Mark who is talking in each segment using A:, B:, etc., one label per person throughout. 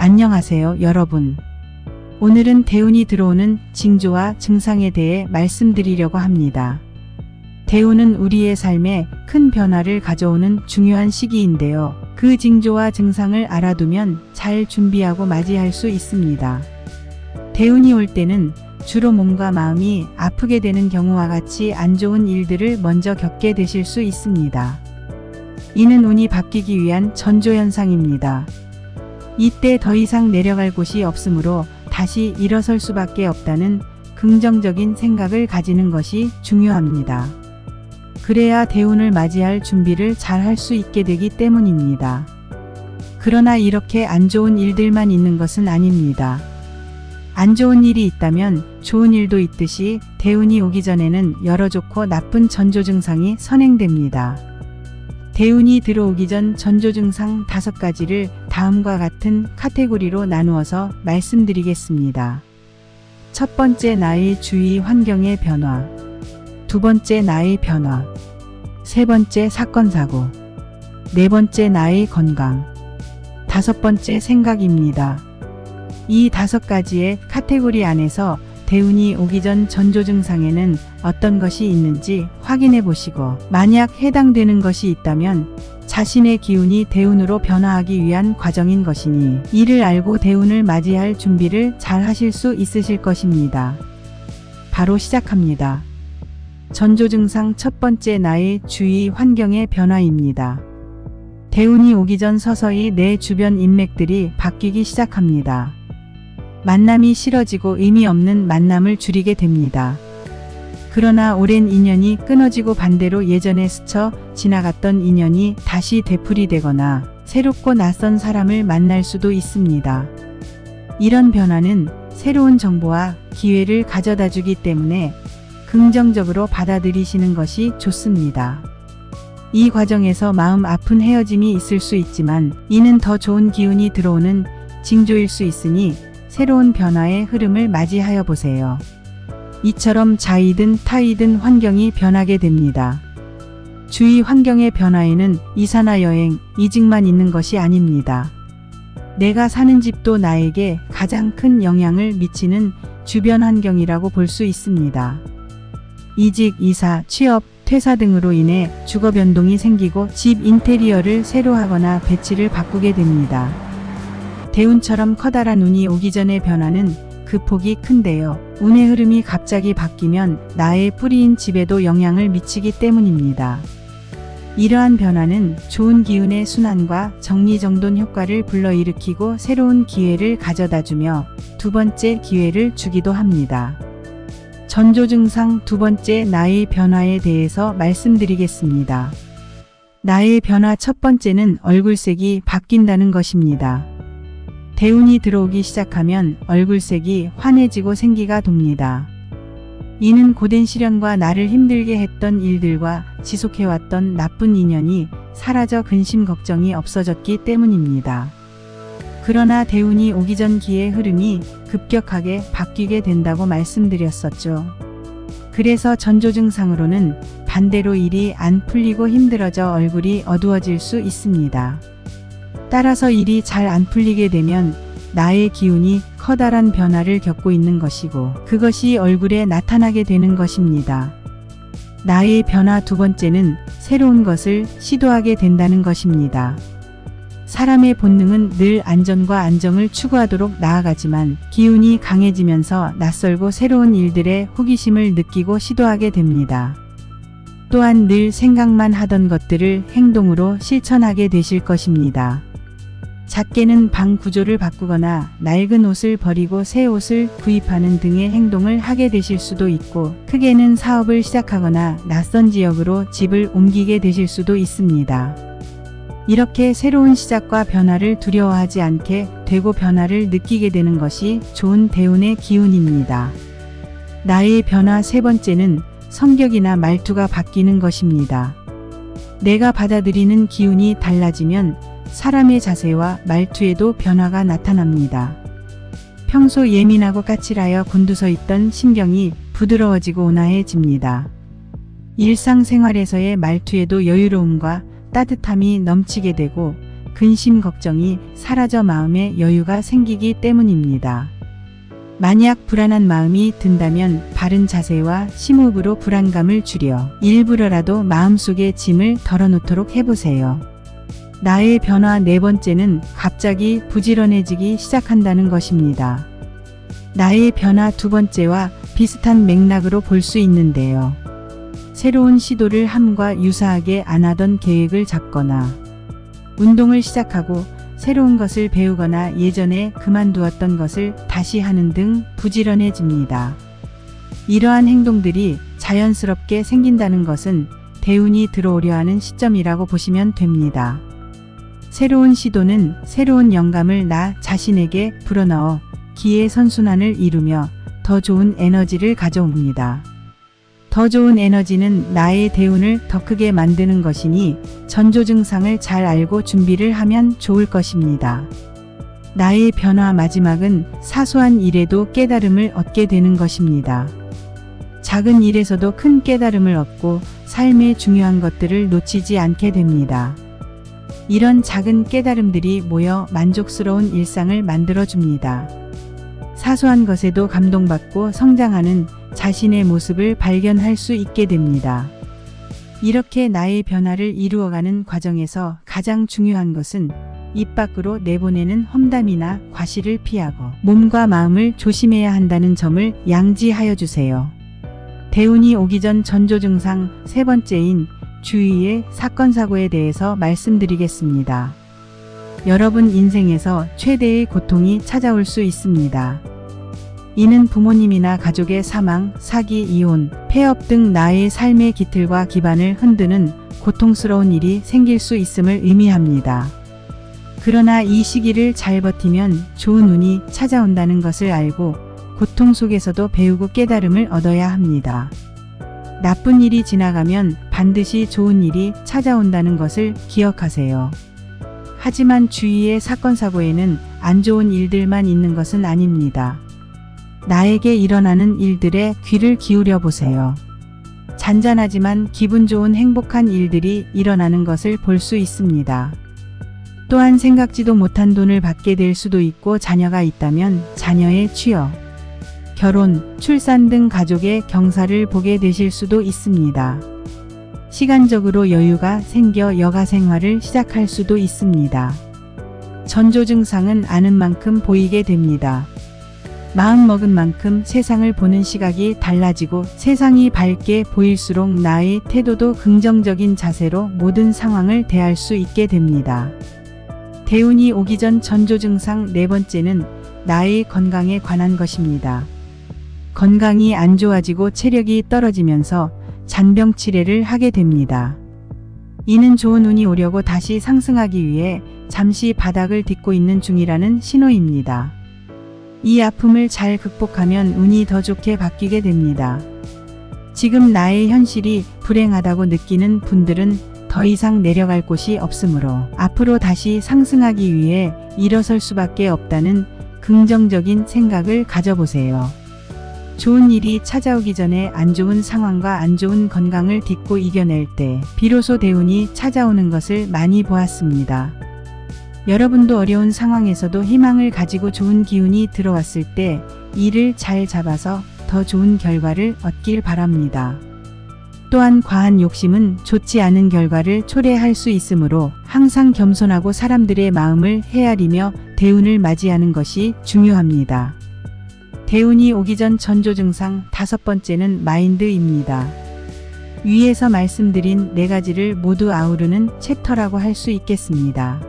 A: 안녕하세요, 여러분. 오늘은 대운이 들어오는 징조와 증상에 대해 말씀드리려고 합니다. 대운은 우리의 삶에 큰 변화를 가져오는 중요한 시기인데요. 그 징조와 증상을 알아두면 잘 준비하고 맞이할 수 있습니다. 대운이 올 때는 주로 몸과 마음이 아프게 되는 경우와 같이 안 좋은 일들을 먼저 겪게 되실 수 있습니다. 이는 운이 바뀌기 위한 전조현상입니다. 이때 더 이상 내려갈 곳이 없으므로 다시 일어설 수밖에 없다는 긍정적인 생각을 가지는 것이 중요합니다. 그래야 대운을 맞이할 준비를 잘 할 수 있게 되기 때문입니다. 그러나 이렇게 안 좋은 일들만 있는 것은 아닙니다. 안 좋은 일이 있다면 좋은 일도 있듯이 대운이 오기 전에는 여러 좋고 나쁜 전조 증상이 선행됩니다. 대운이 들어오기 전 전조 증상 5가지를 다음과 같은 카테고리로 나누어서 말씀드리겠습니다. 첫 번째, 나의 주위 환경의 변화. 두 번째, 나의 변화. 세 번째, 사건 사고. 네 번째, 나의 건강. 다섯 번째, 생각입니다. 이 5가지의 카테고리 안에서 대운이 오기 전 전조 증상에는 어떤 것이 있는지 확인해 보시고, 만약 해당되는 것이 있다면 자신의 기운이 대운으로 변화하기 위한 과정인 것이니 이를 알고 대운을 맞이할 준비를 잘 하실 수 있으실 것입니다. 바로 시작합니다. 전조 증상 첫 번째, 나의 주위 환경의 변화입니다. 대운이 오기 전 서서히 내 주변 인맥들이 바뀌기 시작합니다. 만남이 싫어지고 의미 없는 만남을 줄이게 됩니다. 그러나 오랜 인연이 끊어지고 반대로 예전에 스쳐 지나갔던 인연이 다시 되풀이되거나 새롭고 낯선 사람을 만날 수도 있습니다. 이런 변화는 새로운 정보와 기회를 가져다 주기 때문에 긍정적으로 받아들이시는 것이 좋습니다. 이 과정에서 마음 아픈 헤어짐이 있을 수 있지만 이는 더 좋은 기운이 들어오는 징조일 수 있으니 새로운 변화의 흐름을 맞이하여 보세요. 이처럼 자이든 타이든 환경이 변하게 됩니다. 주위 환경의 변화에는 이사나 여행, 이직만 있는 것이 아닙니다. 내가 사는 집도 나에게 가장 큰 영향을 미치는 주변 환경이라고 볼 수 있습니다. 이직, 이사, 취업, 퇴사 등으로 인해 주거 변동이 생기고 집 인테리어를 새로 하거나 배치를 바꾸게 됩니다. 대운처럼 커다란 운이 오기 전의 변화는 그 폭이 큰데요. 운의 흐름이 갑자기 바뀌면 나의 뿌리인 집에도 영향을 미치기 때문입니다. 이러한 변화는 좋은 기운의 순환과 정리정돈 효과를 불러일으키고 새로운 기회를 가져다주며 두 번째 기회를 주기도 합니다. 전조 증상 두 번째, 나의 변화에 대해서 말씀드리겠습니다. 나의 변화 첫 번째는 얼굴색이 바뀐다는 것입니다. 대운이 들어오기 시작하면 얼굴색이 환해지고 생기가 돕니다. 이는 고된 시련과 나를 힘들게 했던 일들과 지속해왔던 나쁜 인연이 사라져 근심 걱정이 없어졌기 때문입니다. 그러나 대운이 오기 전 기의 흐름이 급격하게 바뀌게 된다고 말씀드렸었죠. 그래서 전조 증상으로는 반대로 일이 안 풀리고 힘들어져 얼굴이 어두워질 수 있습니다. 따라서 일이 잘 안 풀리게 되면 나의 기운이 커다란 변화를 겪고 있는 것이고 그것이 얼굴에 나타나게 되는 것입니다. 나의 변화 두 번째는 새로운 것을 시도하게 된다는 것입니다. 사람의 본능은 늘 안전과 안정을 추구하도록 나아가지만 기운이 강해지면서 낯설고 새로운 일들에 호기심을 느끼고 시도하게 됩니다. 또한 늘 생각만 하던 것들을 행동으로 실천하게 되실 것입니다. 작게는 방 구조를 바꾸거나 낡은 옷을 버리고 새 옷을 구입하는 등의 행동을 하게 되실 수도 있고 크게는 사업을 시작하거나 낯선 지역으로 집을 옮기게 되실 수도 있습니다. 이렇게 새로운 시작과 변화를 두려워하지 않게 되고 변화를 느끼게 되는 것이 좋은 대운의 기운입니다. 나의 변화 세 번째는 성격이나 말투가 바뀌는 것입니다. 내가 받아들이는 기운이 달라지면 사람의 자세와 말투에도 변화가 나타납니다. 평소 예민하고 까칠하여 곤두서 있던 신경이 부드러워지고 온화해집니다. 일상생활에서의 말투에도 여유로움과 따뜻함이 넘치게 되고 근심 걱정이 사라져 마음에 여유가 생기기 때문입니다. 만약 불안한 마음이 든다면 바른 자세와 심호흡으로 불안감을 줄여 일부러라도 마음속에 짐을 덜어놓도록 해보세요. 나의 변화 네 번째는 갑자기 부지런해지기 시작한다는 것입니다. 나의 변화 두 번째와 비슷한 맥락으로 볼 수 있는데요. 새로운 시도를 함과 유사하게 안 하던 계획을 잡거나 운동을 시작하고 새로운 것을 배우거나 예전에 그만두었던 것을 다시 하는 등 부지런해집니다. 이러한 행동들이 자연스럽게 생긴다는 것은 대운이 들어오려 하는 시점이라고 보시면 됩니다. 새로운 시도는 새로운 영감을 나 자신에게 불어넣어 기의 선순환을 이루며 더 좋은 에너지를 가져옵니다. 더 좋은 에너지는 나의 대운을 더 크게 만드는 것이니 전조 증상을 잘 알고 준비를 하면 좋을 것입니다. 나의 변화 마지막은 사소한 일에도 깨달음을 얻게 되는 것입니다. 작은 일에서도 큰 깨달음을 얻고 삶의 중요한 것들을 놓치지 않게 됩니다. 이런 작은 깨달음들이 모여 만족스러운 일상을 만들어줍니다. 사소한 것에도 감동받고 성장하는 자신의 모습을 발견할 수 있게 됩니다. 이렇게 나의 변화를 이루어가는 과정에서 가장 중요한 것은 입 밖으로 내보내는 험담이나 과시를 피하고 몸과 마음을 조심해야 한다는 점을 양지하여 주세요. 대운이 오기 전 전조 증상 세 번째인 주위의 사건 사고에 대해서 말씀드리겠습니다. 여러분 인생에서 최대의 고통이 찾아올 수 있습니다. 이는 부모님이나 가족의 사망, 사기, 이혼, 폐업 등 나의 삶의 기틀과 기반을 흔드는 고통스러운 일이 생길 수 있음을 의미합니다. 그러나 이 시기를 잘 버티면 좋은 운이 찾아온다는 것을 알고 고통 속에서도 배우고 깨달음을 얻어야 합니다. 나쁜 일이 지나가면 반드시 좋은 일이 찾아온다는 것을 기억하세요. 하지만 주위의 사건 사고에는 안 좋은 일들만 있는 것은 아닙니다. 나에게 일어나는 일들에 귀를 기울여 보세요. 잔잔하지만 기분 좋은 행복한 일들이 일어나는 것을 볼 수 있습니다. 또한 생각지도 못한 돈을 받게 될 수도 있고 자녀가 있다면 자녀의 취업, 결혼, 출산 등 가족의 경사를 보게 되실 수도 있습니다. 시간적으로 여유가 생겨 여가 생활을 시작할 수도 있습니다. 전조 증상은 아는 만큼 보이게 됩니다. 마음 먹은 만큼 세상을 보는 시각이 달라지고 세상이 밝게 보일수록 나의 태도도 긍정적인 자세로 모든 상황을 대할 수 있게 됩니다. 대운이 오기 전 전조 증상 네 번째는 나의 건강에 관한 것입니다. 건강이 안 좋아지고 체력이 떨어지면서 잔병 치레를 하게 됩니다. 이는 좋은 운이 오려고 다시 상승하기 위해 잠시 바닥을 딛고 있는 중이라는 신호입니다. 이 아픔을 잘 극복하면 운이 더 좋게 바뀌게 됩니다. 지금 나의 현실이 불행하다고 느끼는 분들은 더 이상 내려갈 곳이 없으므로 앞으로 다시 상승하기 위해 일어설 수밖에 없다는 긍정적인 생각을 가져보세요. 좋은 일이 찾아오기 전에 안 좋은 상황과 안 좋은 건강을 딛고 이겨낼 때 비로소 대운이 찾아오는 것을 많이 보았습니다. 여러분도 어려운 상황에서도 희망을 가지고 좋은 기운이 들어왔을 때 이를 잘 잡아서 더 좋은 결과를 얻길 바랍니다. 또한 과한 욕심은 좋지 않은 결과를 초래할 수 있으므로 항상 겸손하고 사람들의 마음을 헤아리며 대운을 맞이하는 것이 중요합니다. 대운이 오기 전 전조 증상 다섯 번째는 마인드입니다. 위에서 말씀드린 네 가지를 모두 아우르는 챕터라고 할 수 있겠습니다.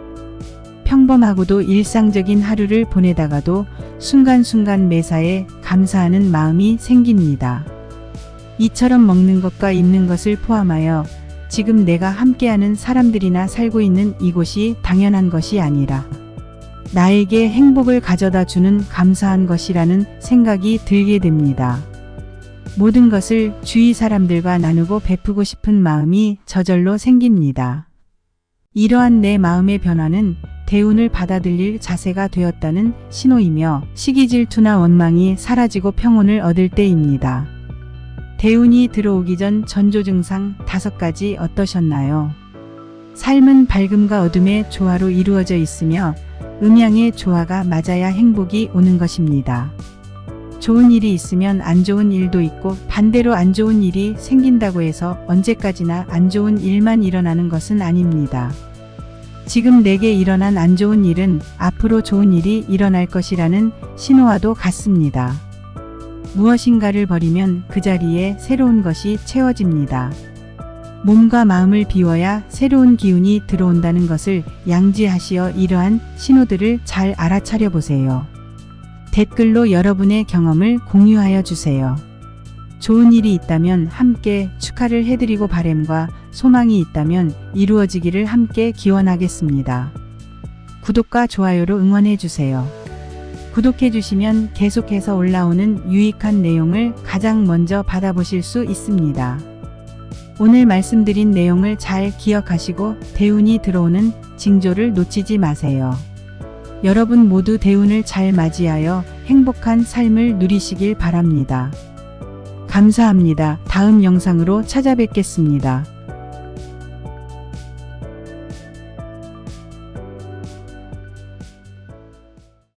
A: 평범하고도 일상적인 하루를 보내다가도 순간순간 매사에 감사하는 마음이 생깁니다. 이처럼 먹는 것과 입는 것을 포함하여 지금 내가 함께하는 사람들이나 살고 있는 이곳이 당연한 것이 아니라 나에게 행복을 가져다 주는 감사한 것이라는 생각이 들게 됩니다. 모든 것을 주위 사람들과 나누고 베푸고 싶은 마음이 저절로 생깁니다. 이러한 내 마음의 변화는 대운을 받아들일 자세가 되었다는 신호이며 시기 질투나 원망이 사라지고 평온을 얻을 때입니다. 대운이 들어오기 전 전조 증상 5가지 어떠셨나요? 삶은 밝음과 어둠의 조화로 이루어져 있으며 음양의 조화가 맞아야 행복이 오는 것입니다. 좋은 일이 있으면 안 좋은 일도 있고 반대로 안 좋은 일이 생긴다고 해서 언제까지나 안 좋은 일만 일어나는 것은 아닙니다. 지금 내게 일어난 안 좋은 일은 앞으로 좋은 일이 일어날 것이라는 신호와도 같습니다. 무엇인가를 버리면 그 자리에 새로운 것이 채워집니다. 몸과 마음을 비워야 새로운 기운이 들어온다는 것을 양지하시어 이러한 신호들을 잘 알아차려 보세요. 댓글로 여러분의 경험을 공유하여 주세요. 좋은 일이 있다면 함께 축하를 해드리고 바람과 소망이 있다면 이루어지기를 함께 기원하겠습니다. 구독과 좋아요로 응원해 주세요. 구독해 주시면 계속해서 올라오는 유익한 내용을 가장 먼저 받아보실 수 있습니다. 오늘 말씀드린 내용을 잘 기억하시고 대운이 들어오는 징조를 놓치지 마세요. 여러분 모두 대운을 잘 맞이하여 행복한 삶을 누리시길 바랍니다. 감사합니다. 다음 영상으로 찾아뵙겠습니다.